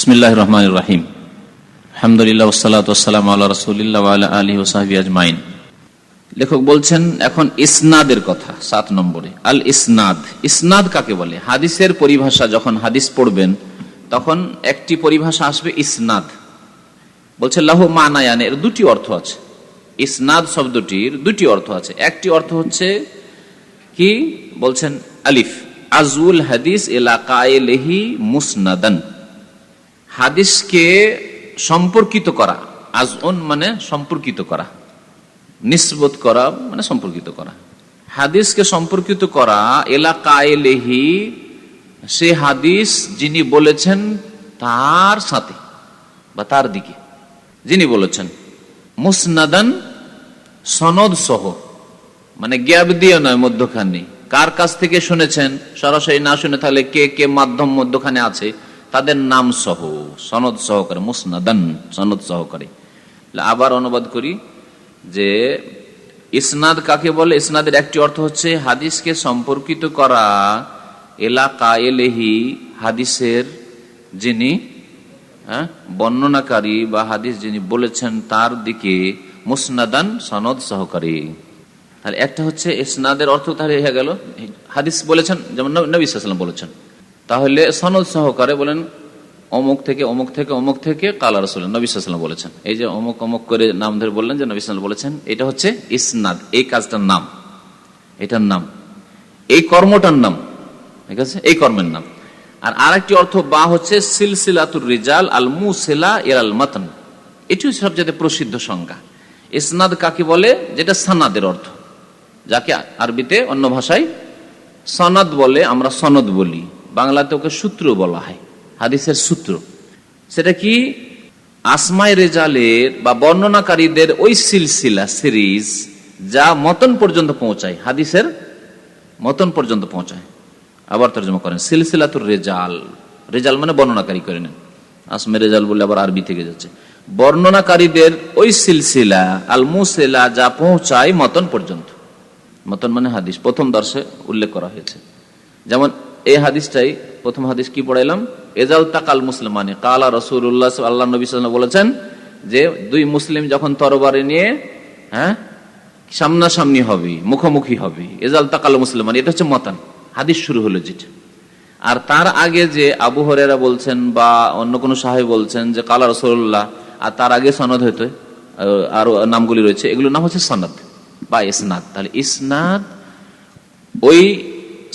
বিসমিল্লাহির রহমানির রহিম। আলহামদুলিল্লাহ ওয়াসসালাতু ওয়াসসালামু আলা রাসূলিল্লাহ ওয়া আলা আলিহি ওয়া সাহবিহি আজমাইন। লেখক বলছেন এখন ইসনাদের কথা 7 নম্বরে। আল ইসনাদ, ইসনাদ কাকে বলে? হাদিসের পরিভাষা, যখন হাদিস পড়বেন তখন একটি পরিভাষা আসবে ইসনাদ। বলছে লাহু মানায়ান, এর দুটি অর্থ আছে। ইসনাদ শব্দটির দুটি অর্থ আছে। একটি অর্থ হচ্ছে কি বলছেন, আলিফ আজউল হাদিস ইলা কাইলিহি মুসনাদান, হাদিসকে সম্পর্কিত করা। আজউন মানে সম্পর্কিত করা, নিসবত করা মানে সম্পর্কিত করা। হাদিসকে সম্পর্কিত করা ইলা কাইলিহি, সে হাদিস যিনি বলেছেন তার সাথে বা তার দিকে যিনি বলেছেন। মুসনাদান সনদ সহ, মানে গ্যাপ দিয়ে নয়, মধ্যখানে। কার কাছ থেকে শুনেছেন সরাসরি না শুনে তাহলে কে কে মাধ্যম মধ্যখানে আছে তাদের নাম সহ, সনদ সহকারে, মুসনাদান সনদ সহকারে। আবার অনুবাদ করি যে ইসনাদ কাকে বলে। ইসনাদের একটি অর্থ হচ্ছে হাদিসকে সম্পর্কিত করা এলা কাইলিহি, হাদিসের যিনি বর্ণনাকারী বা হাদিস যিনি বলেছেন তার দিকে, মুসনাদান সনদ সহকারী। তাহলে একটা হচ্ছে ইসনাদের অর্থ তাহলে হয়ে গেল হাদিস বলেছেন, যেমন নবী সাল্লাল্লাহু আলাইহি ওয়াসাল্লাম বলেছেন, তাহলে সনদ সহকারে বলেন অমুক থেকে অমুক থেকে অমুক থেকে কালা রাসূলুল্লাহ, নবী সাল্লাল্লাহু আলাইহি ওয়াসাল্লাম বলেছেন। এই যে অমুক অমুক করে নাম ধরে বললেন যে নবী সাল্লাল্লাহু আলাইহি ওয়াসাল্লাম বলেছেন, এটা হচ্ছে ইসনাদ। এই কাজটার নাম, এটার নাম, এই কর্মটার নাম, ঠিক আছে, এই কর্মের নাম। আর আরেকটি অর্থ বা হচ্ছে সিলসিলাতুর রিজাল আল মুসিলা ইলাল মাতন, এটি সবচেয়ে প্রসিদ্ধ সংজ্ঞা। ইসনাদ কাকে বলে? যেটা সানাদের অর্থ, যাকে আরবিতে অন্য ভাষায় সনদ বলে, আমরা সনদ বলি, বাংলাতে ওকে সূত্র বলা হয়, হাদিসের সূত্র। সেটা কি? আসমায়ে রেজালের বা বর্ণনাকারীদের ওই সিলসিলা, সিরিজ, যা মতন পর্যন্ত পৌঁছায়, হাদিসের মতন পর্যন্ত পৌঁছায়। আবার তর্জমা করেন সিলসিলাতুর রেজাল, রেজাল মানে বর্ণনাকারী করে নেন, আসমায়ে রেজাল বলে আবার আরবি থেকে যাচ্ছে। বর্ণনাকারীদের ওই সিলসিলা আল মুসিলা, যা পৌঁছায় মতন পর্যন্ত। মতন মানে হাদিস, প্রথম দর্শে উল্লেখ করা হয়েছে। যেমন এই হাদিসটাই, প্রথম হাদিস কি পড়াইলাম, এজাল তাকাল মুসলিমানি কালা রাসূলুল্লাহ, আল্লাহ নবী সাল্লাল্লাহু আলাইহি ওয়াসাল্লাম বলেছেন যে দুই মুসলিম যখন তরবারি নিয়ে সামনাসামনি হবে, মুখোমুখি হবে, এজাল তাকাল মুসলিমানি, এটা হচ্ছে মতান, হাদিস শুরু হলো যেটা। আর তার আগে যে আবু হুরায়রা বলছেন বা অন্য কোন সাহাবী বলছেন যে কালা রাসূলুল্লাহ, আর তার আগে সনদ হইতো, আরো নামগুলি রয়েছে, এগুলোর নাম হচ্ছে সনদ বা ইসনাদ। তাহলে ইসনাদ ওই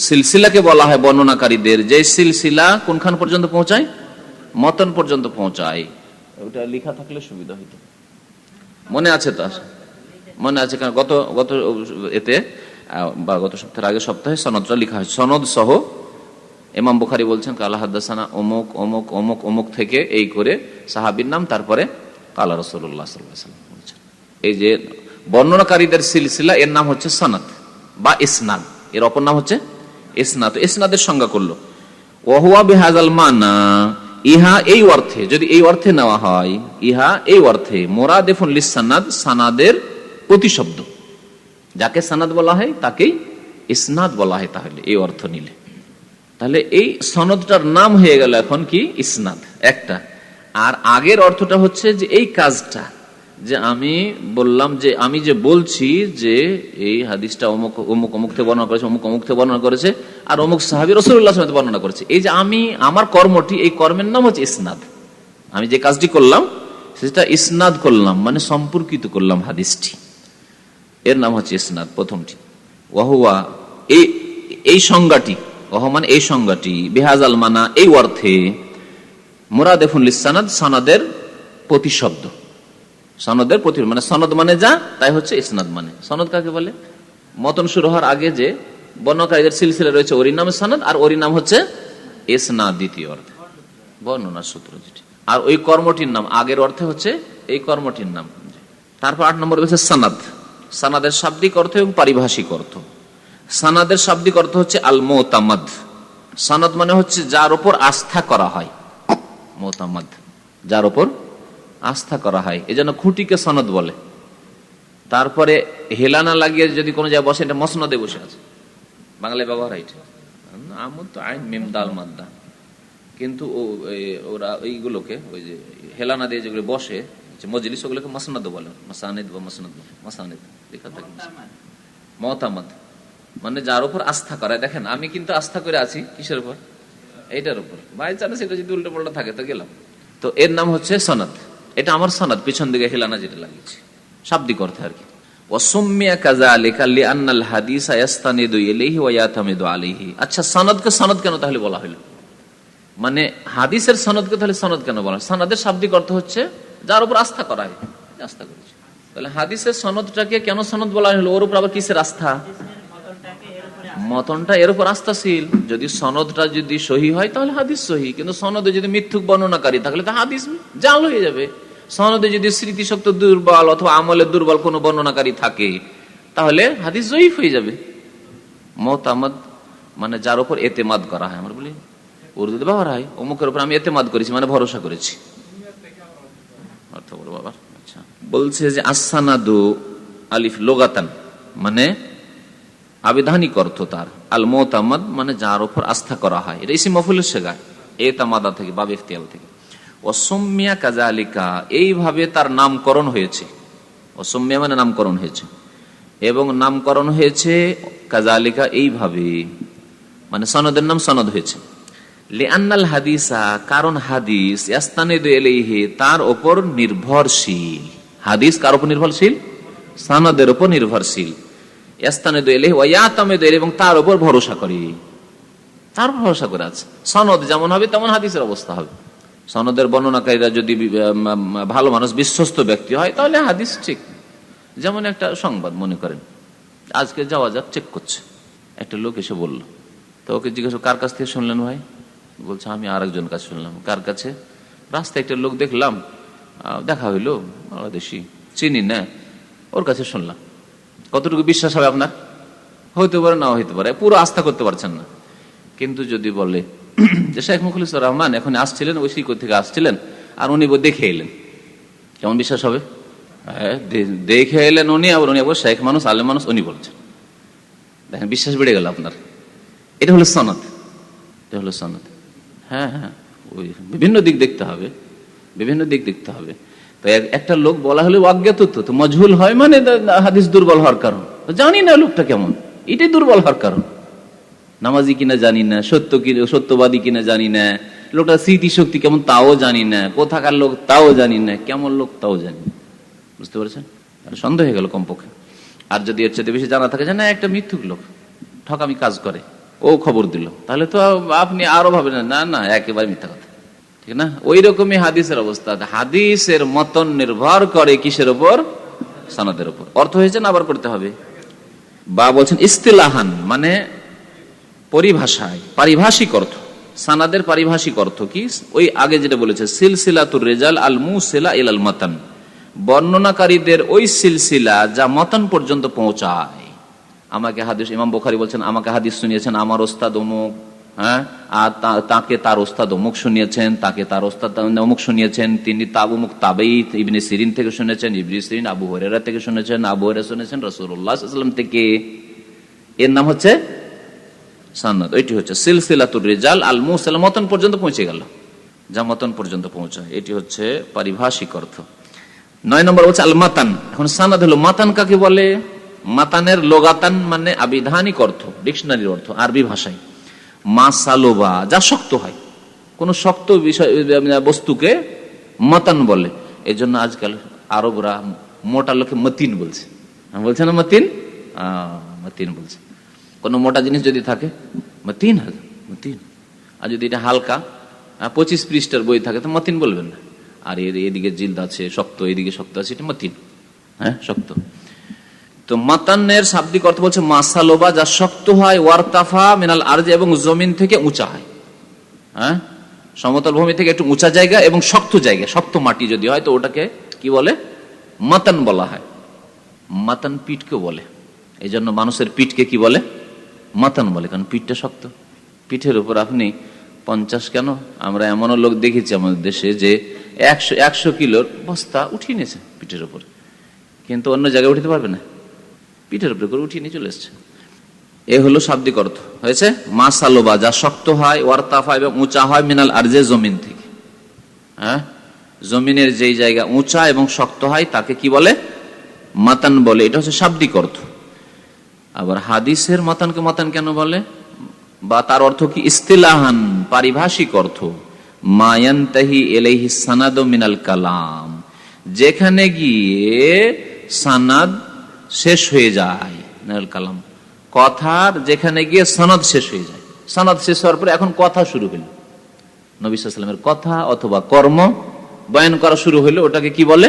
সিলসিলাকে বলা হয় বর্ণনাকারীদের, যে সিলসিলা কোনখান পর্যন্ত পৌঁছায়, মতন পর্যন্ত পৌঁছায়। ওটা লেখা থাকলে সুবিধা হইত, মনে আছে তো? মনে আছে, কারণ গত এতে বা গত সপ্তাহের আগে সপ্তাহে সনদটা লেখা হয়েছে, সনদ সহ। ইমাম বুখারী বলছেন কালা হাদাসানা অমুক অমুক অমুক অমুক থেকে এই করে সাহাবীর নাম, তারপরে কালা রাসূলুল্লাহ সাল্লাল্লাহু আলাইহি ওয়াসাল্লাম বলছেন। এই যে বর্ণনাকারীদের সিলসিলা, এর নাম হচ্ছে সনদ বা ইসনাদ, এর অপর নাম হচ্ছে ইসনাদ। ইসনাদের সংজ্ঞা করলো ওয়া হুয়া বিহাযাল মানা, ইহা এই অর্থে, যদি এই অর্থে নেওয়া হয়, ইহা এই অর্থে মুরাদিফুন লিসসানাদ, সানাদের প্রতিশব্দ, যাকে সানাদ বলা হয় তাকেই ইসনাদ বলা হয়। তাহলে এই অর্থ নিলে, তাহলে এই সনদটার নাম হয়ে গেল এখন কি, ইসনাদ একটা। আর আগের অর্থটা হচ্ছে যে এই কাজটা, যে আমি বললাম, যে আমি যে বলছি যে এই হাদিসটা অমুক অমুক অমুক থেকে বর্ণনা করেছে, অমুক অমুক থেকে বর্ণনা করেছে, আর অমুক সাহাবী রাসূলুল্লাহ সাল্লাল্লাহু আলাইহি ওয়াসাল্লাম বর্ণনা করেছে, এই যে আমি, আমার কর্মটি, এই কর্মের নাম হচ্ছে ইসনাদ। আমি যে কাজটি করলাম সেটা ইসনাদ করলাম, মানে সম্পর্কিত করলাম হাদিসটি, এর নাম হচ্ছে ইসনাদ প্রথমটি। ওয়াহুয়া এই সংজ্ঞাটি, ওয়াহুয়া মানে এই সংজ্ঞাটি, বিহাযাল মানা এই অর্থে, মুরাদিফুন লিসসানাদ সানাদের প্রতিশব্দ, সনদের প্রতি, মানে সনদ মানে যা, তাই হচ্ছে ইসনাদ মানে। সনদ কাকে বলে? মতন শুরু হওয়ার আগে যে বর্ণনাকারীদের সিলসিলা রয়েছে, ওরই নাম সনদ, আর ওরই নাম হচ্ছে ইসনাদ দ্বিতীয় অর্থে, বর্ণনার সূত্র যেটি। আর ওই কর্মটির নাম আগের অর্থে হচ্ছে এই কর্মটির নাম। তারপর 8 নম্বর হচ্ছে সানাদ, সানাদের শাব্দিক অর্থ এবং পারিভাষিক অর্থ। সানাদের শাব্দিক অর্থ হচ্ছে আল মুতামাদ, সানাদ মানে হচ্ছে যার উপর আস্থা করা হয়, মুতামাদ যার উপর আস্থা করা হয়, এজন্য খুঁটিকে সনদ বলে। তারপরে হেলানা লাগিয়ে যদি কোনো জায়গায় বসে, এটা মসনদে বসে আছে, বাংলায় ব্যবহার হয় এটা। আমদ তো আইন মিম দাল মাদ্দা, কিন্তু ওরা এইগুলোকে ওই যে হেলানা দিয়ে যেগুলো বসে মজলিস, ওগুলোকে মাসনাদ বলে, মাসানিদ বা মাসনাদ, মাসানিদ লেখা থাকে মুতামাদ, মানে যার উপর আস্থা করা। দেখেন আমি কিন্তু আস্থা করে আছি কিসের উপর? এইটার উপর। বাই চান্স এটা যদি উল্টো পাল্টা থাকে তো গেলাম। তো এর নাম হচ্ছে সনদ। এটা আমার সনদ, পিছন দিকে হেলানা যেটা লাগিয়েছি, শাব্দিক অর্থে আর কি। আচ্ছা, সনদকে সনদ কেন তাহলে বলা হলো? মানে হাদিসের সনদকে তাহলে সনদ কেন বলা? সনদের শাব্দিক অর্থ হচ্ছে যার উপর আস্থা করা হয়, আস্থা করেছে। তাহলে হাদিসের সনদটাকে কেন সনদ বলা হলো? ওর উপর আবার কিসের আস্থা? মতনটা এর উপর আস্থাশীল। যদি সনদটা যদি সহি হয় তাহলে হাদিস সহি, কিন্তু সনদে যদি মিথ্যুক বর্ণনাকারী থাকলে তা হাদিস জাল হয়ে যাবে। সনদে যদি স্মৃতিশক্তি দুর্বল অথবা আমলের দুর্বল কোন বর্ণনাকারী থাকে তাহলে হাদিস জয়ীফ হয়ে যাবে। মুতামাদ মানে যার উপর এতেমাদ করা হয়, আমরা বলি উর্দুতে ব্যবহার হয়, অমুকের উপর আমি এতেমাদ করেছি মানে ভরসা করেছি। অর্থ বলো বাবা। আচ্ছা, বলছে যে আসসানাদু আলিফ লোগাতান মানে আবিধানিক অর্থ তার, আল মুতামাদ মানে যার উপর আস্থা করা হয়। এটা ইসিম মাফউলের সেগায় এতামাদা থেকে, বাব ইফতিয়াল থেকে। ওয়াসুম্মিয়া কাযালিকা এইভাবে তার নামকরণ হয়েছে। ওয়াসুম্মিয়া মানে নামকরণ হয়েছে, এবং নামকরণ হয়েছে কাযালিকা এইভাবে, মানে সনদের নাম সনদ হয়েছে। লিআন্নাল হাদিসা কারণ হাদিস ইস্তানিদু ইলাইহি তার উপর নির্ভরশীল। হাদিস কার উপর নির্ভরশীল? সনদের উপর নির্ভরশীল। ইস্তানিদু ইলাইহি ওয়া ইয়াতামিদু ইলাইহি এবং তার উপর ভরসা করে, তার ভরসা করে আছে। সনদ যেমন হবে তেমন হাদিসের অবস্থা হবে। সনদের বর্ণনাকারীরা যদি ভালো মানুষ, বিশ্বস্ত ব্যক্তি হয় তাহলে হাদিস ঠিক। যেমন একটা সংবাদ মনে করেন আজকে যাওয়া যাক, চেক করছে, একটা লোক এসে বলল, তো ওকে জিজ্ঞাসা কার কাছ থেকে শুনলেন ভাই? বলছে আমি আরেকজন কাছে শুনলাম। কার কাছে? রাস্তায় একটা লোক দেখলাম, দেখা হইলো, বাংলাদেশি, চিনি না, ওর কাছে শুনলাম। কতটুকু বিশ্বাস হবে আপনার? হইতে পারে, নাও হইতে পারে, পুরো আস্থা করতে পারছেন না। কিন্তু যদি বলে যে শেখ মুখলিসুর রহমান এখন আসছিলেন, ওই শিকড় থেকে আসছিলেন, আর উনি দেখে এলেন, কেমন বিশ্বাস হবে? দেখে এলেন উনি, আবার উনি আবার শেখ মানুষ, আলেম মানুষ, উনি বলছেন, দেখেন বিশ্বাস বেড়ে গেল আপনার। এটা হলো সনদ, এটা হলো সনদ। হ্যাঁ হ্যাঁ, ওই বিভিন্ন দিক দেখতে হবে, বিভিন্ন দিক দেখতে হবে। তো একটা লোক বলা হলে অজ্ঞাত, তো মজহুল হয় মানে হাদিস দুর্বল হওয়ার কারণ, জানি না লোকটা কেমন, এটাই দুর্বল হওয়ার কারণ। নামাজি কিনা জানি না, সত্যবাদী কিনা জানি না, লোকটা স্মৃতিশক্তি কেমন তাও জানি না, কোথাকার লোক তাও জানি না, কেমন লোক তাও জানি না। বুঝতে পেরেছেন? সন্দেহ হয়ে গেল কমপক্ষে। আর যদি এর চেয়ে বেশি জানা থাকে যে না একটা মিথ্যুক লোক, ঠকামি কাজ করে, ও খবর দিল, তাহলে তো আপনি আরো ভাবেন না না একেবারে মিথ্যা কথা, ঠিক না? ওই রকমই হাদিসের অবস্থা। হাদিসের মতন নির্ভর করে কিসের উপর? সনদের উপর। অর্থ হয়েছে না আবার করতে হবে? বা বলছেন ইস্তিলাহান মানে পরিভাষায়, পারিভাষিক অর্থ। সানাদের পারিভাষিক অর্থ কি? ওই আগে যেটা বলেছে সিলসিলাতুর রিজাল আল মুসিলা ইলাল মাতান, বর্ণনাকারীদের ওই সিলসিলা যা মতান পর্যন্ত পৌঁছায়। আমাকে হাদিস, ইমাম বুখারী বলছেন আমাকে হাদিস শুনিয়েছেন আমার ওস্তাদ অমুক, হ্যাঁ, আর তাকে তার ওস্তাদ অমুক শুনিয়েছেন, তাকে তার ওস্তাদ অমুক শুনিয়েছেন, তিনি অমুক তাবেঈ ইবনে সিরিন থেকে শুনেছেন, ইবনে সিরিন আবু হুরায়রা থেকে শুনেছেন, আবু হুরায়রা শুনেছেন রাসূলুল্লাহ সাল্লাল্লাহু আলাইহি ওয়াসাল্লাম থেকে। এর নাম হচ্ছে সনদ। এটি হচ্ছে সিলসিলাতুর রিজাল আল মুরসাল, মতন পর্যন্ত পৌঁছে গেল, যা মতন পর্যন্ত পৌঁছায়। এটি হচ্ছে পারিভাষিক অর্থ। 9 নম্বর হচ্ছে আল মাতান। এখন সনদ হলো মাতান কাকে বলে? মাতানের লোগাতান মানে আবিধানিক অর্থ, ডিকশনারির অর্থ আরবি ভাষায়, মাসালোবা যা শক্ত হয়, কোন শক্ত বিষয় বস্তুকে মাতান বলে। এই জন্য আজকাল আরবরা মোটা লোকে মতিন বলছে, বলছে না মতিন, মতিন বলছে। কোন মোটা জিনিস যদি থাকে মতিন, মতিন। আর যদি এটা হালকা 25 পৃষ্ঠার বই থাকে তো মতিন বলবেন না। আর এদিকে জিলদ আছে শক্ত, এদিকে শক্ত আছে, এটা মতিন, হ্যাঁ শক্ত। তো মাতানের শাব্দিক অর্থ বলছে মাসালোবা যা শক্ত হয়, ওয়ারতাফা মিনাল আরজ এবং জমিন থেকে উঁচা হয়, হ্যাঁ সমতল ভূমি থেকে একটু উঁচা জায়গা এবং শক্ত জায়গা, শক্ত মাটি যদি হয় তো ওটাকে কি বলে? মাতান বলা হয়। মাতান পিঠকে বলে, এই জন্য মানুষের পিঠকে কি বলে? মাতান বলে, কারণ পিঠটা শক্ত। পিঠের উপর আপনি 50 কেন, আমরা এমনও লোক দেখেছি আমাদের দেশে যে 100 কিলোর বস্তা উঠিয়ে নিয়েছে পিঠের উপর, কিন্তু অন্য জায়গায় উঠিতে পারবে না, পিঠের উপরে করে উঠিয়ে নিয়ে চলে এসছে। এ হলো শাব্দিক অর্থ হয়েছে। মাসালোবা, যা শক্ত হয়, ওয়ারতাফা এবং উঁচা হয়, মিনাল আরজে, জমিন থেকে। হ্যাঁ, জমিনের যেই জায়গা উঁচা এবং শক্ত হয় তাকে কি বলে? মাতান বলে। এটা হচ্ছে শাব্দিক অর্থ। আবার হাদিসের মাতানকে মাতান কেন বলে, বা তার অর্থ কি? ইস্তিলাহান, পারিভাষিক অর্থ, মায়ান্তাহি এলাইহি সানাদ মিনাল কালাম, যেখানে গিয়ে সানাদ শেষ হয়ে যায়, মিনাল কালাম, কথার যেখানে গিয়ে সনদ শেষ হয়ে যায়। সনদ শেষ হওয়ার পরে এখন কথা শুরু হইল, নবী সাল্লাল্লাহু আলাইহি ওয়াসাল্লামের কথা অথবা কর্ম বয়ান করা শুরু হইলো, ওটাকে কি বলে?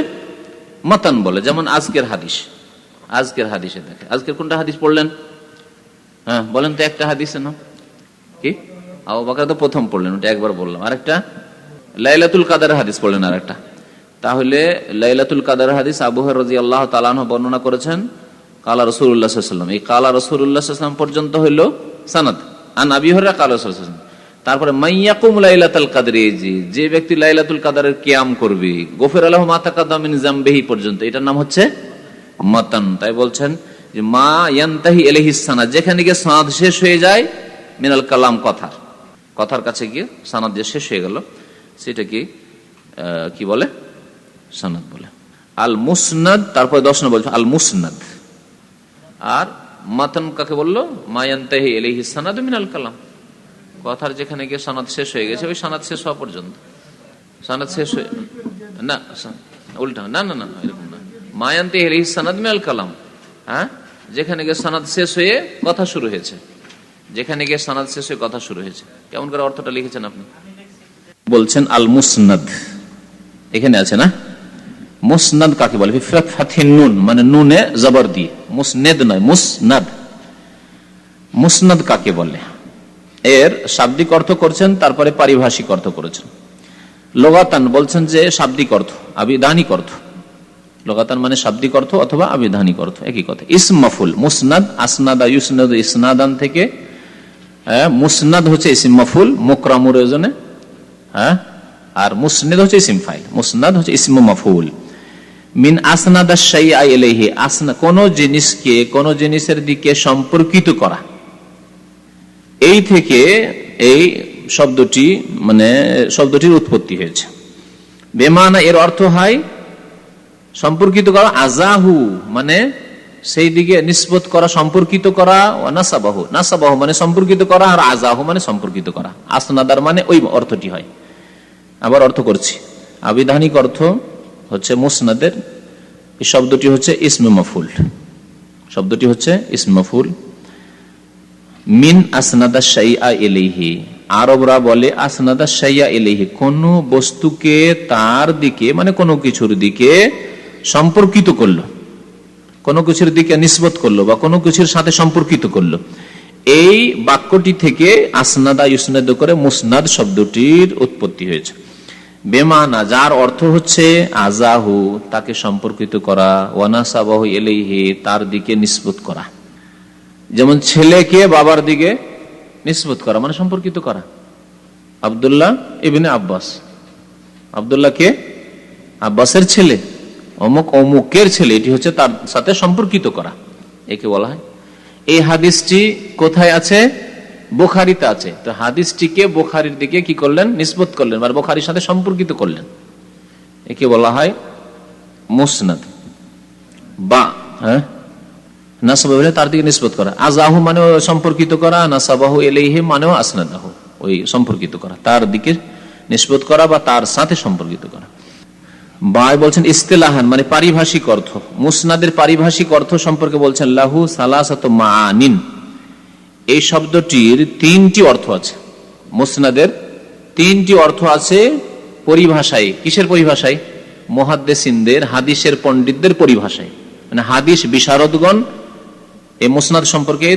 মাতান বলে। যেমন আজকের হাদিসে দেখে, আজকের কোনটা হাদিস পড়লেন? হ্যাঁ বলেন তো, একটা হাদিসে না কি? আবু বকর তো প্রথম পড়লেন, ওটা একবার বললাম। আরেকটা লাইলাতুল কাদের হাদিস পড়লেন আরেকটা। তাহলে লাইলাতুল কাদের হাদিস আবু হুরায়রা রাদিয়াল্লাহু তাআলা আনহু বর্ণনা করেছেন, কালা রাসূলুল্লাহ সাল্লাল্লাহু আলাইহি ওয়াসাল্লাম। এই কালা রাসূলুল্লাহ সাল্লাল্লাহু আলাইহি ওয়াসাল্লাম পর্যন্ত হইল সনদ। আন আবি হুরায়রা কালা রাসূলুল্লাহ সাল্লাল্লাহু আলাইহি ওয়াসাল্লাম। তারপরে মাইয়াকুম লাইলাতুল কাদরি, যে ব্যক্তি লাইলাতুল কাদরের কিয়াম করবে, গফিরা লাহু মা তাকাদ্দাম মিন যামবিহি পর্যন্ত, এটার নাম হচ্ছে মাতান। তাই বলছেন যে মা ইয়ানতাহি ইলাইহি সানাদ, যেখানে গিয়ে সনদ শেষ হয়ে যায়, মিনাল কালাম, কথার কাছে গিয়ে সনদ যে শেষ হয়ে গেল, সেটাকে কি বলে? সনদ বলে। আল মুসনাদ, তারপরে 10 নম্বর বলছে আল মুসনাদ। আর মাতান কাকে বললো? মা ইয়ানতাহি ইলাইহি সানাদ মিনাল কালাম, কথার যেখানে গিয়ে সনদ শেষ হয়ে গেছে, ওই সনদ শেষ হওয়া পর্যন্ত। সনদ শেষ হয়ে না, উল্টা না, এরকম না। মা ইয়ানতাহি ইলাইহি সানাদ মিনাল কালাম, হ্যাঁ, যেখানে গিয়ে সনদ শেষ হয়ে কথা শুরু হয়েছে, যেখানে গিয়ে সনদ শেষ হয়ে কথা শুরু হয়েছে। কেমন করে অর্থটা লিখেছেন আপনি? বলছেন আল মুসনাদ, এখানে আছে না? মুসনাদ কাকে বলে? ফাতহিন নুন, মানে নুনে জবর দিয়ে, মুসনেদ নয়, মুসনাদ। মুসনাদ কাকে বলে? এর শাব্দিক অর্থ করছেন, তারপরে পারিভাষিক অর্থ করেছেন। লোগাতান বলছেন যে শাব্দিক অর্থ, আবিধানিক অর্থ। লোগাতান মানে শাব্দিক অর্থ অথবা আবিধানিক অর্থ, একই কথা। ইসম মাফুল, মুসনাদ, আসনাদা ইউসনাদু ইসনাদান থেকে মুসনাদ হচ্ছে ইসম মাফুল মুকরামুর ওজনে, হ্যাঁ, আর মুসনাদ হচ্ছে ইসম ফাইল। মুসনাদ হচ্ছে ইসম মাফুল। মিন আসনাদা শাইআ ইলাইহি, কোন জিনিসকে কোন জিনিসের দিকে সম্পর্কিত করা, এই থেকে এই শব্দটি, মানে শব্দটির উৎপত্তি হয়েছে। বেমানা, এর অর্থ হয় সম্পর্কিত করা, আজাহু মানে সেই দিকে নিসবত করা, সম্পর্কিত করা, নাসাবাহু, নাসাবাহু মানে সম্পর্কিত করা, আর আজাহু মানে সম্পর্কিত করা। আসনাদার মানে ওই অর্থটি হয়। আবার অর্থ করছি, আবিধানিক অর্থ হচ্ছে মুসনাদের, এই শব্দটি হচ্ছে ইসমে মাফুল, শব্দটি হচ্ছে ইসমে মাফুল। মিন আসনাদা শাইআ ইলাইহি, আরবরা বলে আসনাদা শাইআ ইলাইহি, কোন বস্তুকে তার দিকে, মানে কোনো কিছুর দিকে সম্পর্কিত করলো, কোনো কিছুর দিকে নিসবত করলো, বা কোনো কিছুর সাথে সম্পর্কিত করলো। এই বাক্যটি থেকে আসনাদা ইউসনাদ করে মুসনাদ শব্দটির উৎপত্তি হয়েছে। বেমানা, যার অর্থ হচ্ছে আজাহু, তাকে সম্পর্কিত করা, ওয়ানাসাবাহু ইলাইহি, তার দিকে নিসবত করা। যেমন ছেলেকে বাবার দিকে নিসবত করা মানে সম্পর্কিত করা। আব্দুল্লাহ ইবনে আব্বাস, আব্দুল্লাহ কে? আব্বাসের ছেলে, অমুক অমুকের ছেলে, এটি হচ্ছে তার সাথে সম্পর্কিত করা, একে বলা হয়। এই হাদিসটি কোথায় আছে? বুখারীতে আছে। তো হাদিসটিকে বুখারীর দিকে কি করলেন? নিসবত করলেন, আর বুখারীর সাথে সম্পর্কিত করলেন, একে বলা হয় মুসনাদ। বা হ্যাঁ, নাসাবা বলে তার দিকে নিসবত করা, আজাহু মানে সম্পর্কিত করা, নাসাবাহু ইলাইহি মানেও আসনাদাহু, ওই সম্পর্কিত করা, তার দিকে নিসবত করা বা তার সাথে সম্পর্কিত করা। ভাই বলছেন ইস্তিলাহান মানে পারিভাষিক অর্থ। মুসনাদের পারিভাষিক অর্থ সম্পর্কে বলছেন লাহু সালাসাতু মাআনিন, এই শব্দটির 3টি অর্থ আছে। মুসনাদের 3টি অর্থ আছে পরিভাষায়। কিসের পরিভাষায়? মুহাদ্দিসিনদের, হাদিসের পণ্ডিতদের পরিভাষায়, মানে হাদিস বিশারদগণ এই মুসনাদ সম্পর্কে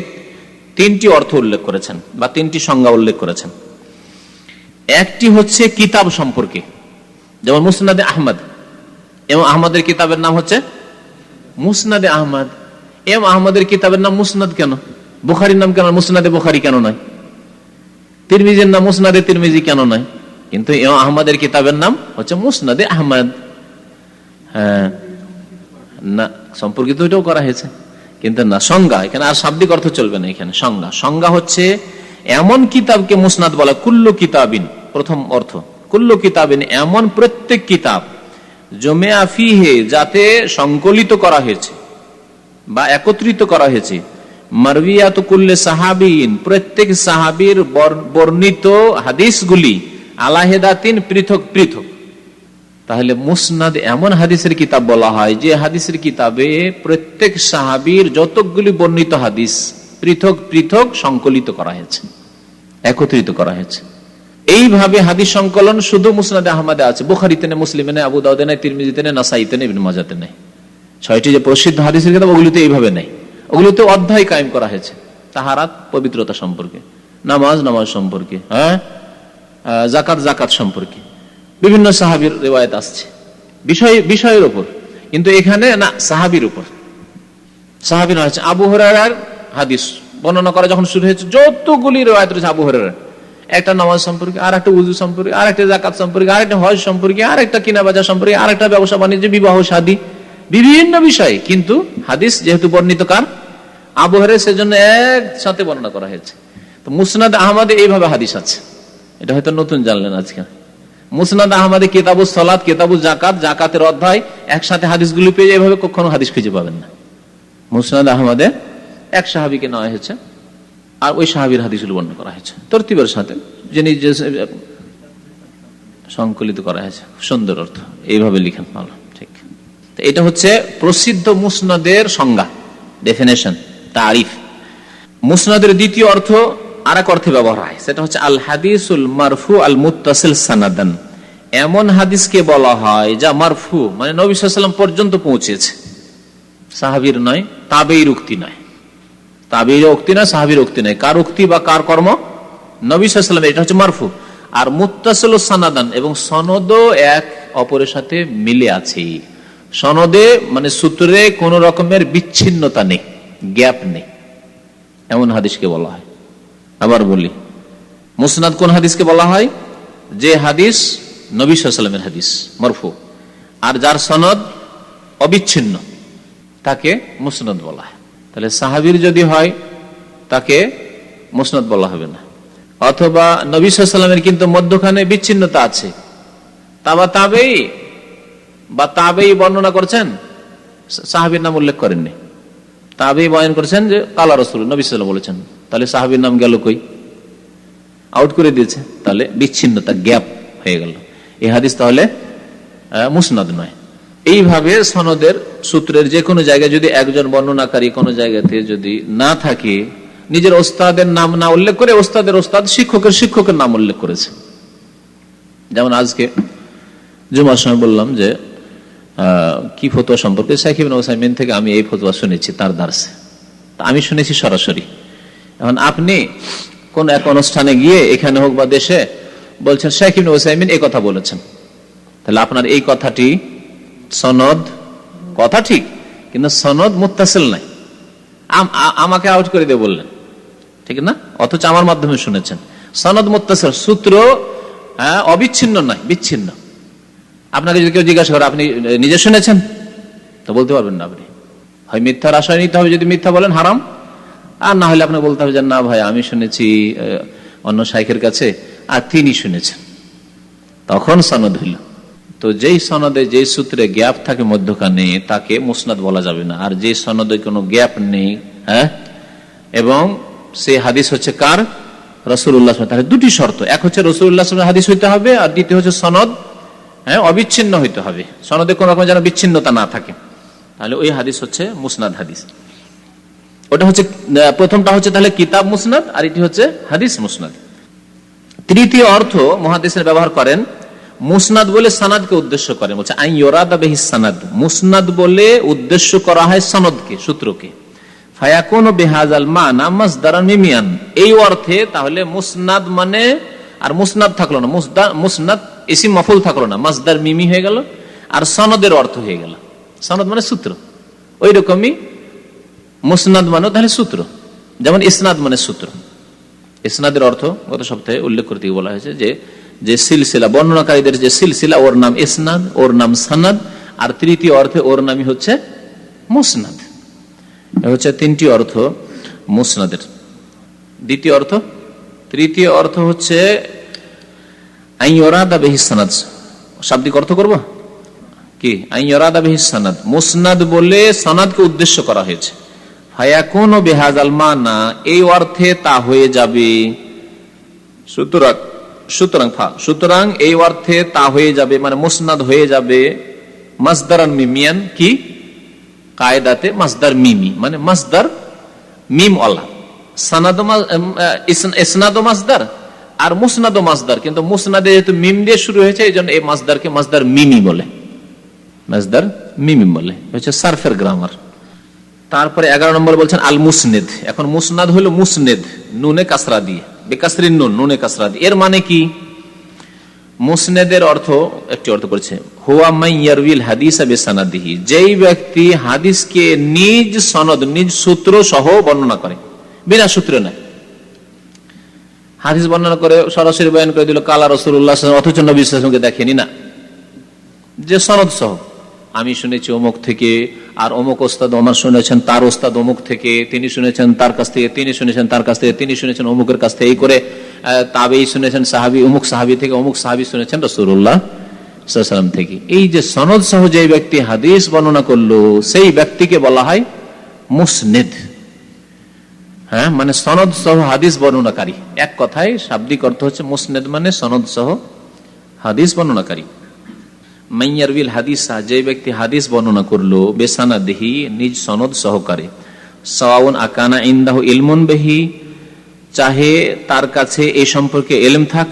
3টি অর্থ উল্লেখ করেছেন বা 3টি সংজ্ঞা উল্লেখ করেছেন। একটি হচ্ছে কিতাব সম্পর্কে, যেমন মুসনাদে আহমদ, এবং আহমদের কিতাবের নাম হচ্ছে মুসনাদে আহমদ। এবং আহমদের কিতাবের নাম মুসনাদ কেন? বুখারীর নাম কেন মুসনাদে বুখারী কেন নয়? তিরমিজির নাম মুসনাদে তিরমিজি কেন নয়? কিন্তু আহমদের কিতাবের নাম হচ্ছে মুসনাদে আহমদ। হ্যাঁ, না সম্পর্কিত এটাও করা হয়েছে, কিন্তু না, সংজ্ঞা এখানে আর শাব্দিক অর্থ চলবে না, এখানে সংজ্ঞা হচ্ছে এমন কিতাবকে মুসনাদ বলা। কুল্লু কিতাবিন, প্রথম অর্থ কুল্লু কিতাবিন, এমন প্রত্যেক কিতাব, জমিয়া ফিহে, যাতে সংকলিত করা হয়েছে বা একত্রিত করা হয়েছে, মারবিয়াত কুল্লে সাহাবিন, প্রত্যেক সাহাবীর বর্ণিত হাদিসগুলি, আলাহেদাতিন, পৃথক পৃথক। তাহলে মুসনাদ এমন হাদিসের কিতাব বলা হয় যে হাদিসের কিতাবে প্রত্যেক সাহাবীর যতগুলি বর্ণিত হাদিস পৃথক পৃথক সংকলিত করা হয়েছে, একত্রিত করা হয়েছে। এইভাবে হাদিস সংকলন শুধু মুসনাদে আহমদে আছে, বুখারীতে নেই, মুসলিমে নেই, আবু দাউদে নেই, তিরমিজিতে নেই, নাসাইতে নেই, ইবনে মাজাতে নেই। 6টি যে প্রসিদ্ধ হাদিসের কিতাব ওগুলিতে এইভাবে নেই। ওগুলিতে অধ্যায় কায়েম করা হয়েছে তাহারাত, পবিত্রতা সম্পর্কে, নামাজ সম্পর্কে, জাকাত সম্পর্কে, বিভিন্ন সাহাবীর রিওয়ায়াত আসছে বিষয়ের উপর। কিন্তু এখানে না, সাহাবীর উপর। সাহাবী না হচ্ছে আবু হুরায়রার হাদিস বর্ণনা করা যখন শুরু হয়েছে, যতগুলি রিওয়ায়াত রয়েছে আবু হুরায়রার, একটা নামাজ সম্পর্কে, আর একটা উযু সম্পর্কে, আর একটা জাকাত সম্পর্কে, আর একটা হজ সম্পর্কে, আর একটা কিনা বেচা সম্পর্কে, আর একটা ব্যবসা বাণিজ্য, বিবাহ শাদী, বিভিন্ন বিষয়ে। কিন্তু হাদিস যেহেতু বর্ণিত কার? আবু হুরায়রা, সেজন্য একসাথে বর্ণনা করা হয়েছে। তো মুসনাদ আহমদে এইভাবে হাদিস আছে, এটা হয়তো নতুন জানলেন আজকে। মুসনাদ আহমদে কিতাবুস সালাত, কিতাবুস জাকাত, জাকাতের অধ্যায়, একসাথে হাদিসগুলি পেয়ে এইভাবে কখনো হাদিস খুঁজে পাবেন না। মুসনাদ আহমদে এক সাহাবীকে নেওয়া হয়েছে আর ওই সাহাবীর হাদিসগুলো বর্ণনা করা হয়েছে তরতিবের সাথে, যিনি যে সংকলিত করা হয়েছে। সুন্দর অর্থ, এইভাবে লিখেন, ভালো, ঠিক। এটা হচ্ছে প্রসিদ্ধ মুসনাদের সংজ্ঞা, ডেফিনেশন, তারিফ। মুসনাদের দ্বিতীয় অর্থ আর এক অর্থে ব্যবহার হয়, সেটা হচ্ছে আল হাদিসুল মারফু আল মুত্তাসিল সানাদান। এমন হাদিসকে বলা হয় যা মারফু, মানে নবী সাল্লাল্লাহু আলাইহি ওয়াসাল্লাম পর্যন্ত পৌঁছেছে, সাহাবীর নয়, তাবেঈর উক্তি নয়, তাবেঈর উক্তি নয়, সাহাবীর উক্তি নয়। কার উক্তি বা কার কর্ম? নবী সাল্লাল্লাহু আলাইহি ওয়াসাল্লাম, এটা হচ্ছে মারফু। আর মুত্তাসিল সানাদান, এবং সনদও এক অপরের সাথে মিলে আছে। সনদে মানে সূত্রে কোন রকমের বিচ্ছিন্নতা নেই, গ্যাপ নেই, এমন হাদিসকে বলা হয়। আবার বলি, মুসনাদ কোন হাদিসকে বলা হয়? যে হাদিস নবী সাল্লাল্লাহু আলাইহি ওয়াসাল্লামের হাদিস মারফু, আর যার সনদ অবিচ্ছিন্ন, তাকে মুসনাদ বলা হয়। তাহলে সাহাবীর যদি হয় তাকে মুসনাদ বলা হবে না। অথবা নবী সাল্লাল্লাহু আলাইহি ওয়াসাল্লামের কিন্তু মধ্যখানে বিচ্ছিন্নতা আছে, তাবেঈ বর্ণনা করছেন, সাহাবীর নাম উল্লেখ করেননি, তাবেঈ বয়ান করেছেন যে কালা রাসূল, নবী সাল্লাল্লাহু আলাইহি ওয়াসাল্লাম বলেছেন, তাহলে সাহাবীর নাম গেল কই? আউট করে দিয়েছে, তাহলে বিচ্ছিন্নতা, গ্যাপ হয়ে গেল। এই হাদিস তাহলে মুসনাদ নয়। এইভাবে সনদের সূত্রের যে কোনো জায়গায় যদি একজন বর্ণনাকারী কোনো জায়গাতে যদি না থাকে, নিজের ওস্তাদের নাম না উল্লেখ করে ওস্তাদের ওস্তাদ, শিক্ষকের নাম উল্লেখ করেছে। যেমন আজকে জুমার সময় বললাম যে কি ফতোয়া সম্পর্কে, শাইখ ইবনে উসাইমিন থেকে আমি এই ফতোয়া শুনেছি তার দার্সে, আমি শুনেছি সরাসরি। এখন আপনি কোন এক অনুষ্ঠানে গিয়ে, এখানে হোক বা দেশে, বলছেন শাইখ ইবনে উসাইমিন এই কথা বলেছেন, তাহলে আপনার এই কথাটি সনদ, কথা ঠিক, কিন্তু সনদ মুত্তাসিল নাই, আমাকে আউট করে দিয়ে বললেন, ঠিক না? অথচ আমার মাধ্যমে শুনেছেন। সনদ মুত্তাসিল, সূত্র অবিচ্ছিন্ন নয়, বিচ্ছিন্ন। আপনাকে যদি কেউ জিজ্ঞাসা করে আপনি নিজে শুনেছেন, তো বলতে পারবেন না। আপনি হয় মিথ্যার আশ্রয় নিতে হবে, যদি মিথ্যা বলেন হারাম, আর না হলে আপনাকে বলতে হবে যে না ভাই, আমি শুনেছি অন্য শাইখের কাছে আর তিনি শুনেছেন, তখন সনদ হইল। তো যেই সনদে, যেই সূত্রে গ্যাপ থাকে মধ্যখানে, তাকে মুসনাদ বলা যাবে না। আর যে সনদে কোনো গ্যাপ নেই, এবং সেই হাদিস হচ্ছে কার? রাসূলুল্লাহ, তাহলে দুটি শর্ত, এক হচ্ছে রাসূলুল্লাহ হাদিস হইতে হবে, আর দ্বিতীয় হচ্ছে সনদ অবিচ্ছিন্ন হইতে হবে, সনদে কোন রকম যেন বিচ্ছিন্নতা না থাকে, তাহলে ওই হাদিস হচ্ছে মুসনাদ হাদিস। ওটা হচ্ছে প্রথমটা হচ্ছে তাহলে কিতাব মুসনাদ, আর এটি হচ্ছে হাদিস মুসনাদ। তৃতীয় অর্থ মুহাদ্দিসিন ব্যবহার করেন, মুসনাদ বলে সানাদকে উদ্দেশ্য করেন, বলছে আই ইউরাদা বিহি সানাদ, মুসনাদ বলে উদ্দেশ্য করা হয় সনদকে, সূত্রকে। ফায়াকুনু বিহাযাল মানা মাসদারান মিমিয়ান, এই অর্থে তাহলে মুসনাদ মানে, আর মুসনাদ থাকলো না, মুসনাদ ইসিম মাফউল থাকলো না, মাসদার মিমি হয়ে গেল, আর সনদের অর্থ হয়ে গেল, সনদ মানে সূত্র। ওই রকমই মুসনাদ মানে তাহলে সূত্র, যেমন ইসনাদ মানে সূত্র। ইসনাদের অর্থ গত সপ্তাহে উল্লেখ করতে বলা হয়েছে যে সিলসিলা, বর্ণনাকারীদের যে সিলসিলা, ওর নাম ইসনাদ, ওর নাম সানাদ, আর তৃতীয় অর্থে ওর নামই হচ্ছে মুসনাদ। হচ্ছে তিনটি অর্থ মুসনাদের। দ্বিতীয় অর্থ, তৃতীয় অর্থ হচ্ছে আইয়ুরাদা বিহি সানাদ। শাব্দিক অর্থ করব কি? আইয়ুরাদা বিহি সানাদ, মুসনাদ বলে সনদকে উদ্দেশ্য করা হয়েছে। ফায়াকুনু বিহাযাল মানা, এই অর্থে তা হয়ে যাবে। সুতরাং এই অর্থে তা হয়ে যাবে, মানে মুসনাদ হয়ে যাবে মাসদারান মিমিয়ান, কি কায়দাতে মাসদার মিমি, মানে মাসদার মিম ওয়ালা। ইসনাদ মাসদার আর মুসনাদ মাসদার, কিন্তু মুসনাদে যেহেতু মিম দিয়ে শুরু হয়েছে এই জন্য এই মাসদারকে মাসদার মিমি বলে, মাসদার মিমি বলে, হচ্ছে সারফের গ্রামার। তারপরে 11 নম্বর বলছেন আল মুসনেদ। এখন মুসনাদ হলো মুসনেদ, নুনে কাসরা দিয়ে, বেকাসরিন নুন, নুনে কাসরা দিয়ে। এর মানে কি? মুসনেদের অর্থ একটি অর্থ করেছে হুয়া মান ইয়ারউইল হাদিসা বিসানাদিহি, যেই ব্যক্তি হাদিসকে নিজ সনদ, নিজ সূত্র সহ বর্ণনা করে, বিনা সূত্রে নয়। হাদিস বর্ণনা করে সরাসরি বয়ান করে দিল কালা রাসূলুল্লাহ সাল্লাল্লাহু আলাইহি ওয়াসাল্লাম, অথচ নবী সাল্লাল্লাহু আলাইহি ওয়াসাল্লামকে দেখেনি না, যে সনদ সহ আমি শুনেছি অমুক থেকে, আর অমুক ওস্তাদ আমার শুনেছেন তার ওস্তাদ অমুক থেকে, তিনি শুনেছেন তার কাছ থেকে, তিনি শুনেছেন তার কাছ থেকে, তিনি শুনেছেন অমুকের কাছ থেকে, এই করে তাবেঈ শুনেছেন সাহাবী অমুক সাহাবী থেকে, অমুক সাহাবী শুনেছেন রাসূলুল্লাহ সাল্লাল্লাহু আলাইহি ওয়াসাল্লাম থেকে। এই যে সনদ সহ যে ব্যক্তি হাদিস বর্ণনা করলো সেই ব্যক্তিকে বলা হয় মুসনেদ। হ্যাঁ, মানে সনদ সহ হাদিস বর্ণনাকারী। এক কথায় শাব্দিক অর্থ হচ্ছে মুসনেদ মানে সনদ সহ হাদিস বর্ণনাকারী। মাইয়ারউইল হাদিসা, যে ব্যক্তি হাদিস বর্ণনা করলো বেসানাদিহি, নিজ সনদ সহকারে, সাওয়াউন আকানা ইনদাহু ইলমুন বিহি, চাহে তার কাছে এই সম্পর্কে ইলম থাক,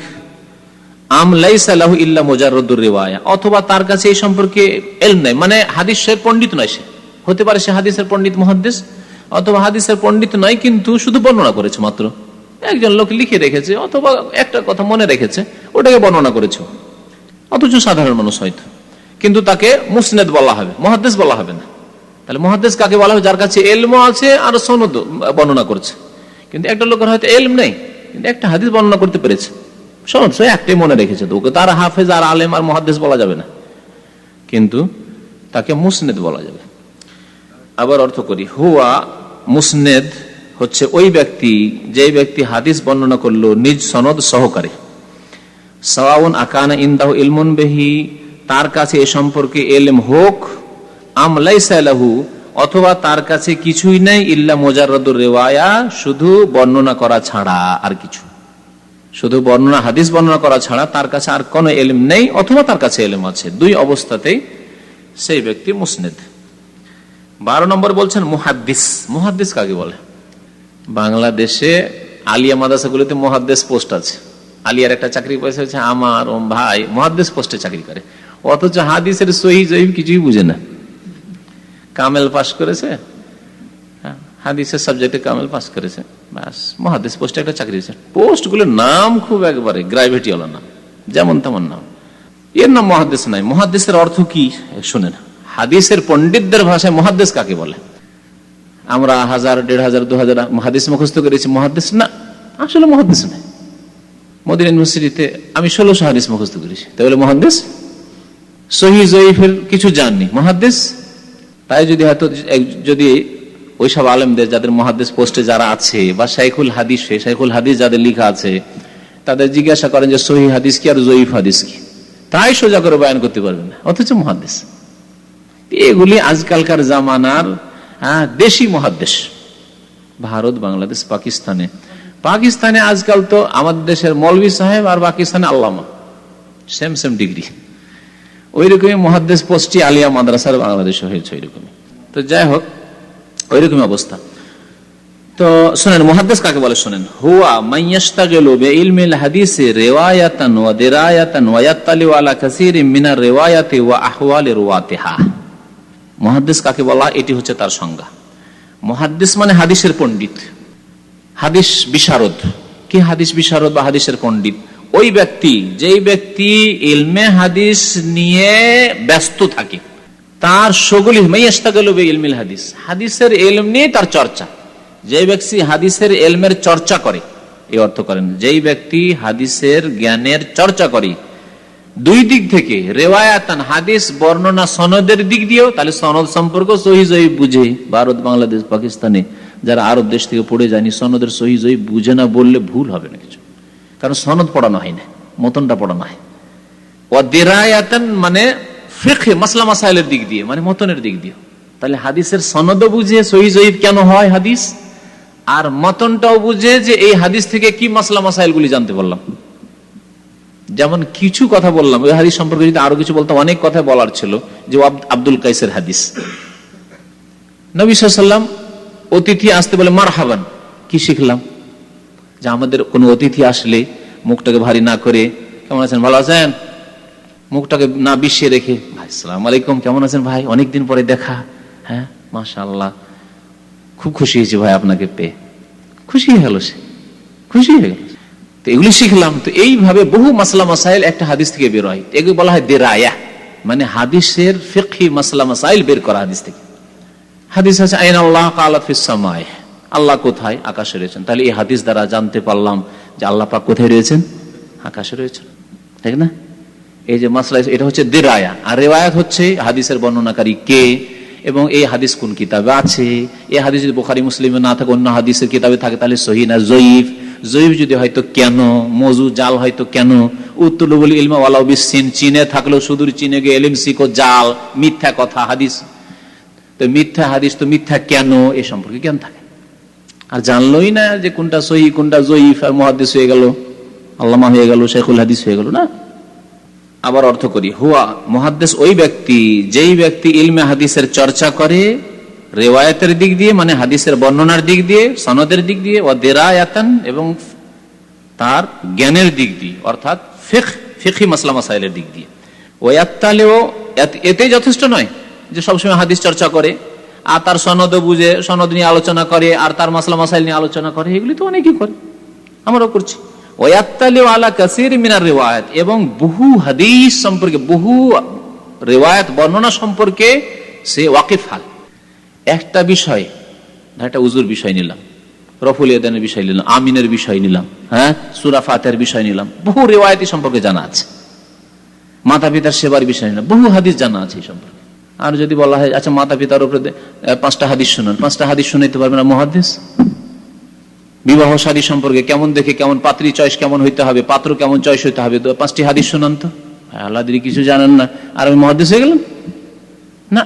আম লাইসা লাহু ইল্লা মুজাররাদুর রিওয়ায়া, অথবা তার কাছে এই সম্পর্কে ইলম নাই, মানে হাদিসের পণ্ডিত নয় সে, হতে পারে সে হাদিসের পণ্ডিত মুহাদ্দিস, অথবা হাদিসের পণ্ডিত নয় কিন্তু শুধু বর্ণনা করেছে, মাত্র একজন লোক লিখে রেখেছে অথবা একটা কথা মনে রেখেছে ওটাকে বর্ণনা করেছে, অথচ সাধারণ মানুষ হয়তো, কিন্তু তাকে মুসনেদ বলা হবে, মুহাদ্দিস বলা হবে না। তাহলে মুহাদ্দিস কাকে বলা হবে? যার কাছে ইলম আছে আর সনদ বর্ণনা করছে। কিন্তু একটা লোকের হয়তো ইলম নেই কিন্তু একটা হাদিস বর্ণনা করতে পেরেছে, সনদ সে একটাই মনে রেখেছে, তো ওকে তার হাফেজ আর আলেম আর মুহাদ্দিস বলা যাবে না, কিন্তু তাকে মুসনেদ বলা যাবে। আবার অর্থ করি, হুয়া মুসনেদ হচ্ছে ওই ব্যক্তি, যে ব্যক্তি হাদিস বর্ণনা করলো নিজ সনদ সহকারে, সাওয়াউন আকানা ইনদাহু ইলমুন বিহি, তার কাছে এ সম্পর্কে ইলম হোক, আম লাইসা লাহু, অথবা তার কাছে কিছুই নাই, ইল্লা মুজাররাদুর রিওয়ায়া, শুধু বর্ণনা করা ছাড়া আর কিছু, শুধু বর্ণনা হাদিস বর্ণনা করা ছাড়া তার কাছে আর কোনো ইলম নেই, অথবা তার কাছে ইলম আছে, দুই অবস্থাতেই সেই ব্যক্তি মুসনেদ। 12 নম্বর বলছেন মুহাদ্দিস। মুহাদ্দিস কাকে বলে? বাংলাদেশে আলিয়া মাদ্রাসাগুলোতে মুহাদ্দিস পোস্ট আছে, আলিয়ার একটা চাকরি পয়সা হচ্ছে, আমার ভাই মুহাদ্দিস পোস্টে চাকরি করে, অথচ হাদিসের সহিহ জয়ীফ কিছুই বুঝে না, কামেল পাস করেছে, হাদিসের সাবজেক্টে কামেল পাস করেছে, বাস মুহাদ্দিস পোস্টে একটা চাকরি আছে। পোস্টগুলোর নাম খুব একবারে গ্রাভিটি ওয়ালা নাম, যেমন তেমন নাম, এর নাম মুহাদ্দিস নাই। মুহাদ্দিসের অর্থ কি শুনেন, হাদিসের পণ্ডিতদের ভাষায় মুহাদ্দিস কাকে বলে? আমরা 1000, 1500, 2000 হাদিস মুখস্থ করেছি, মুহাদ্দিস না, আসলে মুহাদ্দিস নাই। মদিনা ইউনিভার্সিটিতে আমি 1600 হাদিস মুখস্থ করেছি, তাহলে মুহাদ্দিস? সহিহ জয়ীফের কিছু জাননি, মুহাদ্দিস? তাই যদি ওইসব আলেমদের যাদের মুহাদ্দিস পোস্টে যারা আছে, বা শাইখুল হাদিস যাদের লেখা আছে, তাদের জিজ্ঞাসা করেন যে সহিহ হাদিস কি আর জয়ীফ হাদিস কি, তাই সোজা করে বয়ান করতে পারবেন না, অথচ মুহাদ্দিস। এগুলি আজকালকার জামানার দেশি মুহাদ্দিস। ভারত, বাংলাদেশ, পাকিস্তানে আজকাল তো আমাদের দেশের মৌলভী সাহেব আর পাকিস্তানে আল্লামা, সেম ডিগ্রি। ওই রকমই মুহাদ্দিস পোস্টটি আলিয়া মাদ্রাসার বাংলাদেশে হয়েছে ওইরকমই। তো যাই হোক, ওইরকমই অবস্থা। তো শুনেন মুহাদ্দিস কাকে বলে, শুনেন, হুয়া মান ইয়াশতাগিলু বিইলমিল হাদিসি রিওয়ায়াতান ওয়া দিরায়াতান ওয়া ইয়াত্তালিউ আলা কাসীরিন মিনার রিওয়ায়াতি ওয়া আহওয়ালি রুওয়াতিহা। মুহাদ্দিস কাকে বলা, এটি হচ্ছে তার সংজ্ঞা। মুহাদ্দিস মানে হাদিসের পণ্ডিত, হাদিস বিশারদ। কি হাদিস বিশারদ বা হাদিসের পণ্ডিত? ওই ব্যক্তি, যেই ব্যক্তি ইলমে হাদিস নিয়ে ব্যস্ত থাকে, তার সগুলি মাইয়াশতাগিলু বিইলমিল হাদিস, হাদিসের ইলম নিয়ে তার চর্চা। যে ব্যক্তি হাদিসের ইলমের চর্চা করে, এই অর্থ করেন, যেই ব্যক্তি হাদিসের জ্ঞানের চর্চা করে, দুই দিক থেকে, রেওয়ায়াতান হাদিস বর্ণনা সনদের দিক দিয়েও, তাহলে সনদ সম্পর্ক সহি জয়ীফ বুঝে। ভারত, বাংলাদেশ, পাকিস্তানে যারা আরব দেশ থেকে পড়ে যায়নি, সনদের সহি জয়ীফ বুঝে না বললে ভুল হবে না কিছু, কারণ সনদ পড়ানো হয় না, মতনটা পড়ানো হয়। ও দিরায়াতান মানে ফিকহ মাসলা মাসাইলের দিক দিয়ে, মানে মতনের দিক দিয়ে। তাহলে হাদিসের সনদও বুঝে সহি জয়ীফ কেন হয় হাদিস, আর মতনটাও বুঝে যে এই হাদিস থেকে কি মাসলা মাসাইল গুলি জানতে পারলাম। যেমন কিছু কথা বললাম, ওই হাদিস সম্পর্কে যদি আরো কিছু বলতাম, অনেক কথা বলার ছিল। যে আব্দুল কাইসের হাদিস, নবী সাল্লাল্লাহু আলাইহি ওয়াসাল্লাম অতিথি আসতে বলে মারহাবান, কি শিখলাম? যে আমাদের কোন অতিথি আসলে মুখটাকে ভারী না করে, কেমন আছেন, ভালো আছেন, মুখটাকে না বিষিয়ে রেখে, ভাই আসসালামু আলাইকুম, কেমন আছেন ভাই, অনেকদিন পরে দেখা, হ্যাঁ মাশাআল্লাহ, খুব খুশি হয়েছে ভাই আপনাকে পেয়ে, খুশি হয়ে গেল, সে খুশি হয়ে গেল। তো এগুলি শিখলাম। তো এইভাবে বহু মাসলা মাসাইল একটা হাদিস থেকে বের হয়, এগুলো বলা হয় দিরায়া, মানে হাদিসের ফিকহি মাসলা মাসাইল বের করা হাদিস থেকে। হাদিস আছে আইনা আল্লাহ কালা ফিস সামায়, আল্লাহ কোথায়, আকাশে রয়েছেন। তাহলে এই হাদিস দ্বারা জানতে পারলাম যে আল্লাহ পাক কোথায় রয়েছেন, আকাশে রয়েছেন, ঠিক না? এই যে মাসলা, এটা হচ্ছে দিরায়া। আর রিওয়ায়াত হচ্ছে হাদিসের বর্ণনাকারী কে এবং এই হাদিস কোন কিতাবে আছে। এই হাদিস যদি বুখারী মুসলিমে না থাকে, অন্য হাদিসের কিতাবে থাকে, তাহলে সহিহ না জয়ীফ, জয়ীফ যদি হয়তো কেন, মওযু জাল হয়তো কেন, উতুলুল ইলমা ওয়ালাউ বিসিন, চীনে থাকলেও সুদূর চীনে গিয়ে ইলম শিখো, জাল, মিথ্যা কথা হাদিস। তো মিথ্যা হাদিস তো মিথ্যা কেন, এ সম্পর্কে জ্ঞান থাকে। আর জানলোই না যে কোনটা সহিহ কোনটা জয়ীফ, আর মুহাদ্দিস হয়ে গেল, আল্লামা হয়ে গেল, শাইখুল হাদিস হয়ে গেল না। আবার অর্থ করি, হুয়া মুহাদ্দিস ওই ব্যক্তি, যেই ব্যক্তি ইলমে হাদিসের চর্চা করে রিওয়ায়াতের দিক দিয়ে, মানে হাদিসের বর্ণনার দিক দিয়ে, সনদের দিক দিয়ে, ও দিরায়াতান এবং তার জ্ঞানের দিক দিয়ে, অর্থাৎ ফিকহি মাসলা মাসাইলের দিক দিয়ে। ওয়াত্তালেও, এতে যথেষ্ট নয় যে সবসময় হাদিস চর্চা করে আর তার সনদ বুঝে, সনদ নিয়ে আলোচনা করে আর তার মাসলা মাসাইল নিয়ে আলোচনা করে, এগুলি তো অনেকেই করে, আমরাও করছি। ওয়াত্তালেও আলা কাসীর মিনার রিওয়ায়াত, এবং বহু হাদিস সম্পর্কে, বহু রিওয়ায়াত বর্ণনা সম্পর্কে সে ওয়াকিফ হাল। একটা বিষয়, একটা উজুর বিষয় নিলাম, রফুল ইয়াদানের বিষয় নিলাম, আমিনের বিষয় নিলাম, হ্যাঁ সূরা ফাতিহার বিষয় নিলাম, বহু রিওয়ায়াতি সম্পর্কে জানা আছে, মাতা পিতার সেবার বিষয় নিলাম, বহু হাদিস জানা আছে এই সম্পর্কে। আর যদি বলা হয় আচ্ছা মাতা পিতার উপরে 5টা হাদিস শুনুন, 5টা হাদিস শুনাইতে পারবে না মুহাদ্দিস? বিবাহ শাদী সম্পর্কে কেমন দেখে, কেমন পাত্রী চয়েস কেমন হইতে হবে, পাত্র কেমন চয়েস হইতে হবে, 5টি হাদিস শুনান তো। আল্লাহ দিদি কিছু জানেন না আর আমি মুহাদ্দিস হয়ে গেলাম না।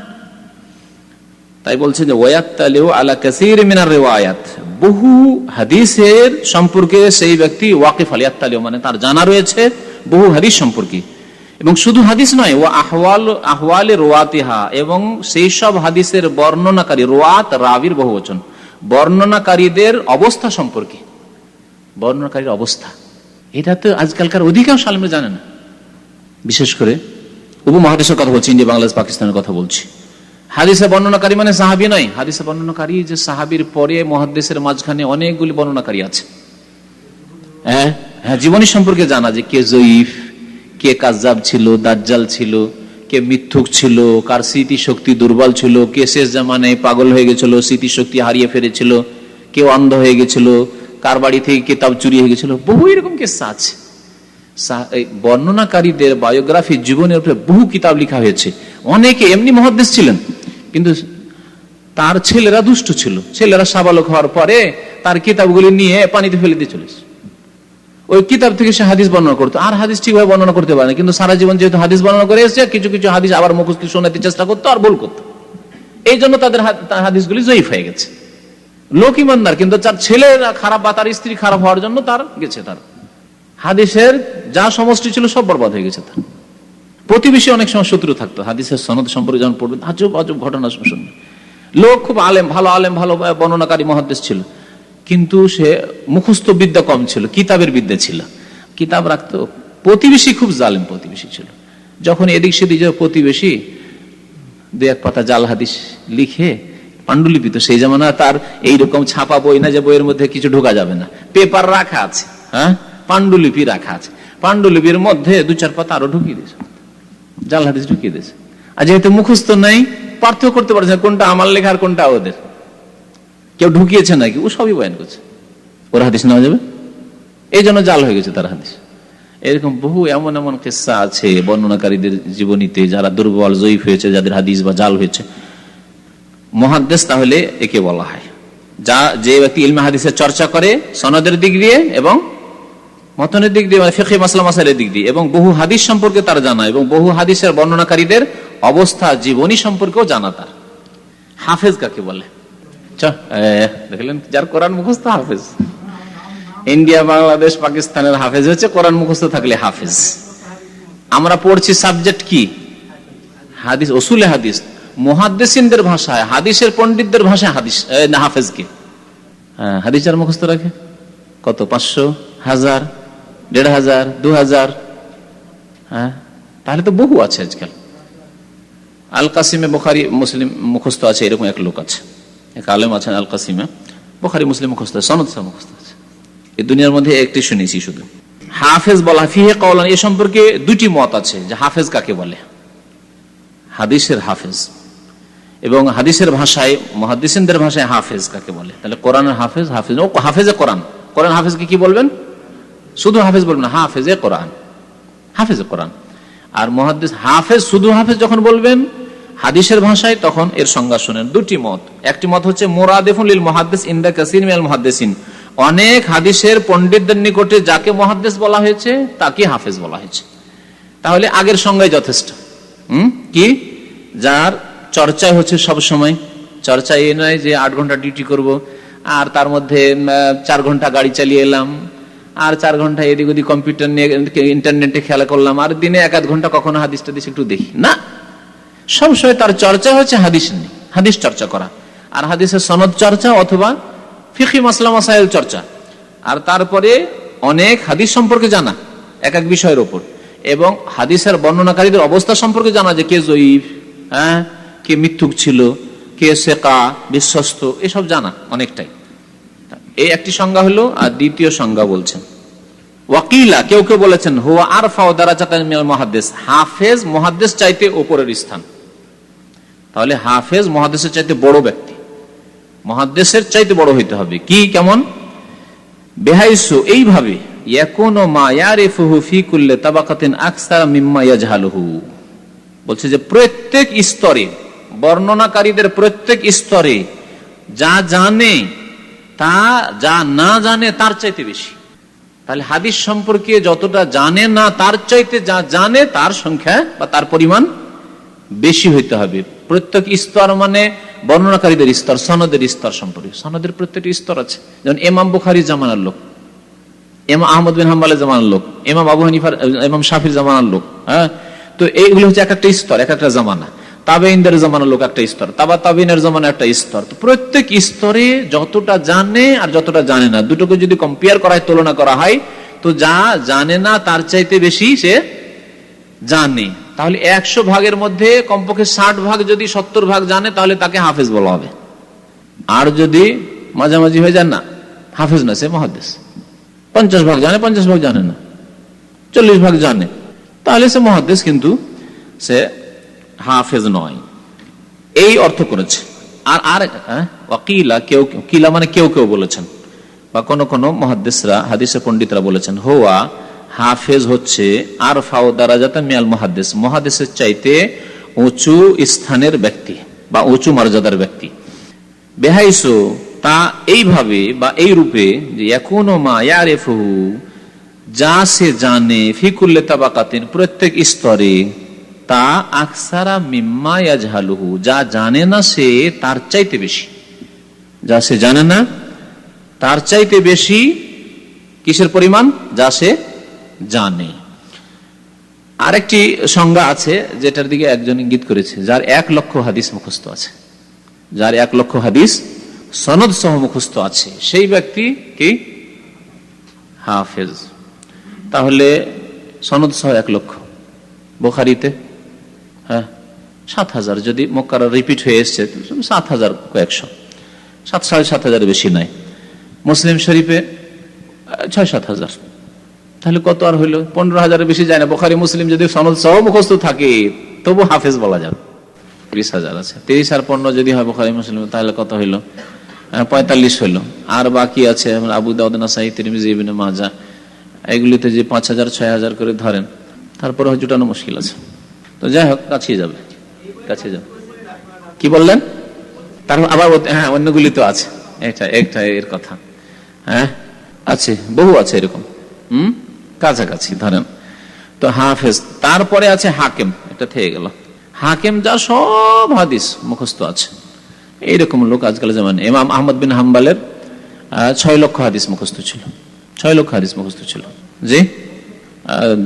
তাই বলছে যে ওয়াত্তালিউ আলা কাসীর মিনার রিওয়ায়াত, বহু হাদিসের সম্পর্কে সেই ব্যক্তি ওয়াকিফ আল, ইয়াত্তালিউ মানে তার জানা রয়েছে বহু হাদিস সম্পর্কে। এবং শুধু হাদিস নয়, ও আহওয়ালে রুওয়াতিহা, এবং সেই সব হাদিসের বর্ণনাকারী, রুওয়াত রাবির বহুবচন, বর্ণনাকারীদের অবস্থা সম্পর্কে, বর্ণনাকারীর অবস্থা, এটা তো আজকালকার অধিকাংশ আলেমরা জানে না। বিশেষ করে উপমহাদেশের কথা বলছি, ইন্ডিয়া, বাংলাদেশ, পাকিস্তানের কথা বলছি। হাদিসে বর্ণনাকারী মানে সাহাবী নয়, হাদিসে বর্ণনাকারী যে সাহাবীর পরে মুহাদ্দিসের মাঝখানে অনেকগুলি বর্ণনাকারী আছে। হ্যাঁ, জীবনী সম্পর্কে জানা, যে কে জয়ীফ, কে কাজ্জাব ছিল, দাজ্জাল ছিল, কে মিথ্যুক ছিল, কার স্মৃতি শক্তি দুর্বল ছিল, কে শেষ জামানায় পাগল হয়ে গেছিল, স্মৃতি শক্তি হারিয়ে ফেলেছিল, কেউ অন্ধ হয়ে গেছিল, কার বাড়ি থেকে কিতাব চুরি হয়ে গেছিল, বহু এরকম কেসা আছে। বর্ণনাকারীদের বায়োগ্রাফি, জীবনের উপরে বহু কিতাব লেখা হয়েছে। অনেকে এমনি মুহাদ্দিস ছিলেন, কিন্তু তার ছেলেরা দুষ্ট ছিল, ছেলেরা সাবালক হওয়ার পরে তার কিতাবগুলি নিয়ে পানিতে ফেলে দিয়ে চলেছে। ওই কিতাব থেকে সে হাদিস বর্ণনা করতো, আর হাদিস ঠিকভাবে বর্ণনা করতে পারে না, কিন্তু সারা জীবন যেহেতু হাদিস বর্ণনা করে এসেছে, কিছু কিছু হাদিস আবার মুখস্থ শোনাতে চেষ্টা করতো আর ভুল করতো, এই জন্য তাদের হাদিসগুলি জয়ীফ হয়ে গেছে। লোক ইমানদার, কিন্তু তার ছেলেরা খারাপ বা তার স্ত্রী খারাপ হওয়ার জন্য তার গেছে, তার হাদিসের যা সমষ্টি ছিল সব বরবাদ হয়ে গেছে। তার প্রতিবেশী অনেক সময় শত্রু থাকতো, হাদিসের সনদ সম্পর্কে যখন পড়বে আজব আজব ঘটনা শুনবে। লোক খুব আলেম, ভালো বর্ণনাকারী মুহাদ্দিস ছিল, কিন্তু সে মুখস্থ বিদ্যা কম ছিল, কিতাবের বিদ্যা ছিল, কিতাব রাখতো। প্রতিবেশী খুব জালেম প্রতিবেশী ছিল, যখন এদিক সেদিক প্রতিবেশী 2-1 পাতা জাল হাদিস লিখে পাণ্ডুলিপি, তো সেই জামানা তার এইরকম ছাপা বই না যে বইয়ের মধ্যে কিছু ঢোকা যাবে না, পেপার রাখা আছে, হ্যাঁ পাণ্ডুলিপি রাখা আছে, পাণ্ডুলিপির মধ্যে 2-4 পাতা আরো ঢুকিয়ে দিয়েছে, জাল হাদিস ঢুকিয়ে দিয়েছে। আর যেহেতু মুখস্থ নাই, পার্থক্য করতে পারছে কোনটা আমার লেখা আর কোনটা ওদের, কেউ ঢুকিয়েছে নাকি, ও সবই বয়ান করছে, ওর হাদিস নেওয়া যাবে, এই জন্য জাল হয়ে গেছে তার হাদিস। এরকম বহু এমন এমন কিস্সা আছে বর্ণনাকারীদের জীবনীতে, যারা দুর্বল জয়ীফ হয়েছে, যাদের হাদিস বা জাল হয়েছে। মুহাদ্দিস তাহলে একে বলা হয় যে ব্যক্তি ইলমে হাদিসের চর্চা করে সনদের দিক দিয়ে এবং মতনের দিক দিয়ে, মানে ফিকহি মাসলা মাসাইলের দিক দিয়ে, এবং বহু হাদিস সম্পর্কে তার জানা, এবং বহু হাদিসের বর্ণনাকারীদের অবস্থা জীবনী সম্পর্কেও জানা তার। হাফেজ কাকে বলে? দেখলেন, যার কোরআন মুখস্থ হাফেজ। ইন্ডিয়া, বাংলাদেশ, পাকিস্তানের হাফেজ হচ্ছে কোরআন মুখস্থ থাকলে হাফেজ। আমরা পড়ছি সাবজেক্ট কি? হাদিস, উসুলে হাদিস। মুহাদ্দিসিনদের ভাষায়, হাদিসের পণ্ডিতদের ভাষায় হাদিস হাফেজ কে? হাদিস যার মুখস্থ রাখে কত? 500, 1000, 1500, 2000। তাহলে তো বহু আছে আজকাল। আল কাসিমে বুখারী মুসলিম মুখস্থ আছে, এরকম এক লোক আছে, এক আলেম আছেন আল কাসিমে, বুখারী মুসলিম মুখস্থ, সনদ সহ মুখস্থ আছে। এই দুনিয়ার মধ্যে একটি শুনেছি শুধু। হাফেজ বলা ফিহে কাওলান, এ সম্পর্কে দুটি মত আছে যে হাফেজ কাকে বলে। হাদিসের হাফেজ এবং হাদিসের ভাষায়, মুহাদ্দিসিনদের ভাষায় হাফেজ কাকে বলে। তাহলে কোরআনের হাফেজ, হাফেজ ও হাফেজে কোরআন। কোরআন হাফেজকে কি বলবেন? শুধু হাফেজ বলবেন, হাফেজে কোরআন, হাফেজে কোরআন। আর মুহাদ্দিস হাফেজ, শুধু হাফেজ যখন বলবেন হাদিসের ভাষায়, তখন এর সংজ্ঞা শুনেন। দুটি মত। একটি মত হচ্ছে মুরাদিফুন লিল মুহাদ্দিস ইনদা কাসীর মিনাল মুহাদ্দিসিন, অনেক হাদিসের পণ্ডিতদের নিকটে যাকে মুহাদ্দিস বলা হয়েছে তাকে হাফেজ বলা হয়েছে। তাহলে আগের সংজ্ঞায় যথেষ্ট। কি? যার চর্চায় হচ্ছে সব সময়। চর্চা এই নয় যে 8 ঘন্টা ডিউটি করব আর তার মধ্যে 4 ঘন্টা গাড়ি চালিয়ে এলাম, আর 4 ঘন্টা এদিক ওদিক কম্পিউটার নিয়ে ইন্টারনেটে খেলা করলাম, আর দিনে 1-8 ঘন্টা কখনো হাদিস টাদিস একটু দেখি না। সবসময় তার চর্চা হচ্ছে হাদিস নিয়ে, হাদিস চর্চা করা, আর হাদিসের সনদ চর্চা অথবা ফিকহি মাসলা মাসাইল চর্চা। আর তারপরে অনেক হাদিস সম্পর্কে জানা এক এক বিষয়ের উপর, এবং হাদিসের বর্ণনাকারীদের অবস্থা সম্পর্কে জানা, যে কে জয়ীফ, কে মিথ্যুক ছিল, কে সেকা, বিশ্বস্ত, এসব জানা অনেকটাই। এই একটি সংজ্ঞা হলো। আর দ্বিতীয় সংজ্ঞা বলছেন ওয়াকিলা, কেউ কেউ বলেছেন হুয়া আরফাউ দারাজাতান মিনাল মুহাদ্দিস, হাফেজ মুহাদ্দিস চাইতে উপরের স্থান। তাহলে হাফেজ মুহাদ্দিসের চাইতে বড় ব্যক্তি, মুহাদ্দিসের চাইতে বড় হইতে হবে। কি, কেমন? বিহাইসু, এইভাবে, ইয়াকুনু মা ইয়ারিফুহু ফি কুল্লি তাবাকাতিন আকসার মিম্মা ইয়াজহালুহু, বলছে যে প্রত্যেক স্তরে, বর্ণনাকারীদের প্রত্যেক স্তরে যা জানে তা যা না জানে তার চাইতে বেশি। তাহলে হাদিস সম্পর্কে যতটা জানে না তার চাইতে যা জানে তার সংখ্যা বা তার পরিমাণ বেশি হইতে হবে। প্রত্যেক স্তর মানে বর্ণনাকারীদের স্তর, সনদের স্তর সম্পর্কে। সনদের প্রত্যেকটি স্তর আছে। যেমন ইমাম বুখারীর জামানার লোক, ইমাম আহমদ বিন হাম্বলের জামানার লোক, ইমাম আবু হানিফার, ইমাম শাফির জামানার লোক। তো এইগুলো হচ্ছে এক একটা স্তর, এক একটা জামানা। তাবেঈনদের জামানার লোক একটা স্তর, তাবেঈনের জামানা একটা স্তর। তো প্রত্যেক স্তরে যতটা জানে আর যতটা জানে না, দুটোকে যদি কম্পেয়ার করা হয়, তুলনা করা হয়, তো যা জানে না তার চাইতে বেশি সে জানে। তাহলে 100 ভাগের মধ্যে কমপক্ষে 60 ভাগ যদি 70 ভাগ জানে, তাহলে তাকে হাফেজ বলা হবে। আর যদি মাঝামাঝি হয়ে যায়, না, হাফেজ না, সে মুহাদ্দিস। 50 ভাগ জানে, 50 ভাগ জানে না, 40 ভাগ জানে, তাহলে সে মুহাদ্দিস, কিন্তু সে হাফেজ নয়। এই অর্থ করেছে। আর ওয়াকিলা, কেউ কিলা মানে কেউ কেউ বলেছেন, বা কোন কোন মুহাদ্দিসরা, হাদিসের পণ্ডিতরা বলেছেন, হুয়া হাফেজ হচ্ছে আরফাউ দারাজাতান মিনাল মুহাদ্দিস, মুহাদ্দিসের চাইতে উঁচু স্থানের ব্যক্তি বা উঁচু মর্যাদার ব্যক্তি। বিহাইসু, তা এইভাবে বা এই রূপে, যে ইয়াকুনু মা ইয়ারিফুহু, যা সে জানে, ফি কুল্লি তাবাকাতিন, প্রত্যেক স্তরে, তা আকসারা মিম্মা ইয়াজহালুহু, যা জানে না সে তার চাইতে বেশি। যা সে জানে না তার চাইতে বেশি কিসের পরিমাণ? যা সে জানে। আরেকটি সংজ্ঞা আছে যেটার দিকে একজন ইঙ্গিত করেছে, যার 1 লক্ষ হাদিস মুখস্থ আছে, যার 1 লক্ষ হাদিস সনদ সহ মুখস্থ আছে, সেই ব্যক্তি কি? হাফেজ। তাহলে সনদ সহ 1 লক্ষ, বুখারীতে 7,000, যদি মুকাররার রিপিট হয়ে এসছে 7,000 কয়েকশো, 7,500 বেশি নাই। মুসলিম শরীফে 6-7,000, তাহলে কত আর হইল? 15,000 বেশি যায় না। বুখারী মুসলিম যদি সনদ সহ মুখস্থ থাকে তবু হাফেজ বলা যাবে। 30,000 আছে, 30 আর 15 যদি হয় বুখারী মুসলিম, তাহলে কত হইল? 45 হইল। আর বাকি আছে আবু দাউদ, নাসাই, তিরমিজি, ইবনে মাজাহ, এগুলিতে যে 5,000 6,000 করে ধরেন, তারপরে জুটানো মুশকিল আছে। তো যাই হোক, কাছে যাবে। কি বললেন? তার আবার হ্যাঁ, অন্যগুলি তো আছে, একটা এর কথা। হ্যাঁ আছে, বহু আছে এরকম, কাছাকাছি ধরেন। তো হাফেজ, তারপরে আছে হাকিম, এটা থেকে গেল। হাকিম যা সব হাদিস মুখস্থ আছে, এইরকম লোক আজকাল যেমন ইমাম আহমদ বিন হাম্বলের 6 লক্ষ হাদিস মুখস্থ ছিল, 6 লক্ষ হাদিস মুখস্থ ছিল। জি,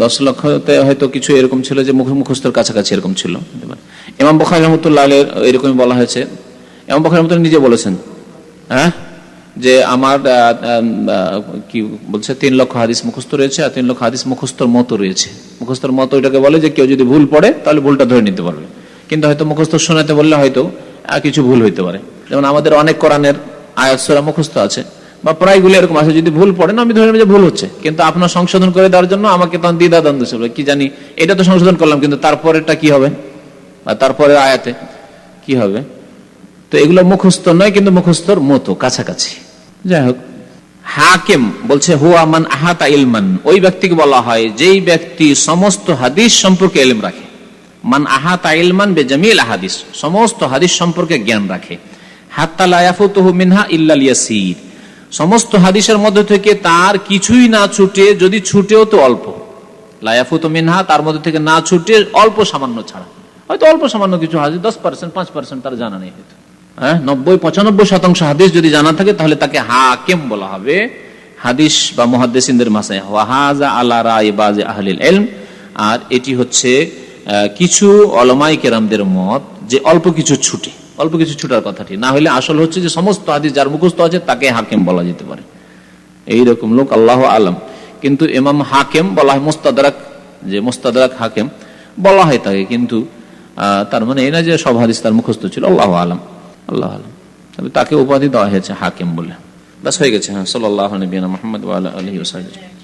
10 লক্ষতে হয়তো কিছু এরকম ছিল যে মুখস্থর কাছাকাছি এরকম ছিল। ইমাম বুখারী রাহমাতুল্লাহ আলাইহি এরকমই বলা হয়েছে। ইমাম বুখারী রাহমাতুল্লাহ নিজে বলেছেন, হ্যাঁ, যে আমার কি বলছে 3 লক্ষ হাদিস মুখস্থ রয়েছে, আর 3 লক্ষ হাদিস মুখস্থর মতো রয়েছে। মুখস্থর মতো এটাকে বলে যে কেউ যদি ভুল পড়ে তাহলে ভুলটা ধরে নিতে পারবে, কিন্তু হয়তো মুখস্থ শোনাতে বললে হয়তো কিছু ভুল হইতে পারে। যেমন আমাদের অনেক কোরআনের আয়াত সূরা মুখস্থ আছে, বা প্রায়গুলো এরকম আছে, যদি ভুল পড়ে না আমি ধরে নেব যে ভুল হচ্ছে, কিন্তু আপনার সংশোধন করে দেওয়ার জন্য আমাকে তখন দ্বিধাদ্বন্দ্ব ছিল, কি জানি এটা তো সংশোধন করলাম, কিন্তু তারপরেরটা কি হবে, বা তারপরের আয়াতে কি হবে। তো এগুলো মুখস্থ নয়, কিন্তু মুখস্থর মতো কাছাকাছি। যাই হোক, হাকিম বলছে হুয়া মান আহাতা ইলমান, ওই ব্যক্তিকে বলা হয় যেই ব্যক্তি সমস্ত হাদিস সম্পর্কে ইলম রাখে। মান আহাতা ইলমান বিজামিল আহাদিস, সমস্ত হাদিস সম্পর্কে জ্ঞান রাখে। হাত্তা লা ইয়াফুতুহু মিনহা ইল্লাল ইয়াসির, সমস্ত হাদিসের মধ্যে থেকে তার কিছুই না ছুটে, যদি ছুটেও তো অল্প। লা ইয়াফুতু মিনহা, তার মধ্যে থেকে না ছুটে অল্প সামান্য ছাড়া, হয়তো অল্প সামান্য কিছু হাদিস 10%, 5% তার জানা নেই, হয়তো 90-95% হাদিস যদি জানা থাকে তাহলে তাকে হাকিম বলা হবে হাদিস বা মুহাদ্দিসিনদের ভাষায়। ওয়াহাযা আলা রাই বাযি আহলিল ইলম, আর এটি হচ্ছে কিছু উলামায়ে কেরামদের মত যে অল্প কিছু ছুটে, অল্প কিছু ছুটার কথাটি না হলে আসল হচ্ছে যে সমস্ত হাদিস যার মুখস্থ আছে তাকে হাকিম বলা যেতে পারে। এইরকম লোক আল্লাহু আলাম। কিন্তু ইমাম হাকিম বলা হয় মুস্তাদরাক, যে মুস্তাদরাক হাকিম বলা হয় তাকে, কিন্তু তার মানে এই না যে সব হাদিস তার মুখস্থ ছিল। আল্লাহু আলাম, আল্লাহ আলাম। তবে তাকে উপাধি দেওয়া হয়েছে হাকিম বলে। বাস হয়ে গেছে। হ্যাঁ, সাল্লাল্লাহু আলাইহি ওয়া সাল্লাম, মুহাম্মদ ওয়া আলা আলিহি ওয়া সাহবিহি।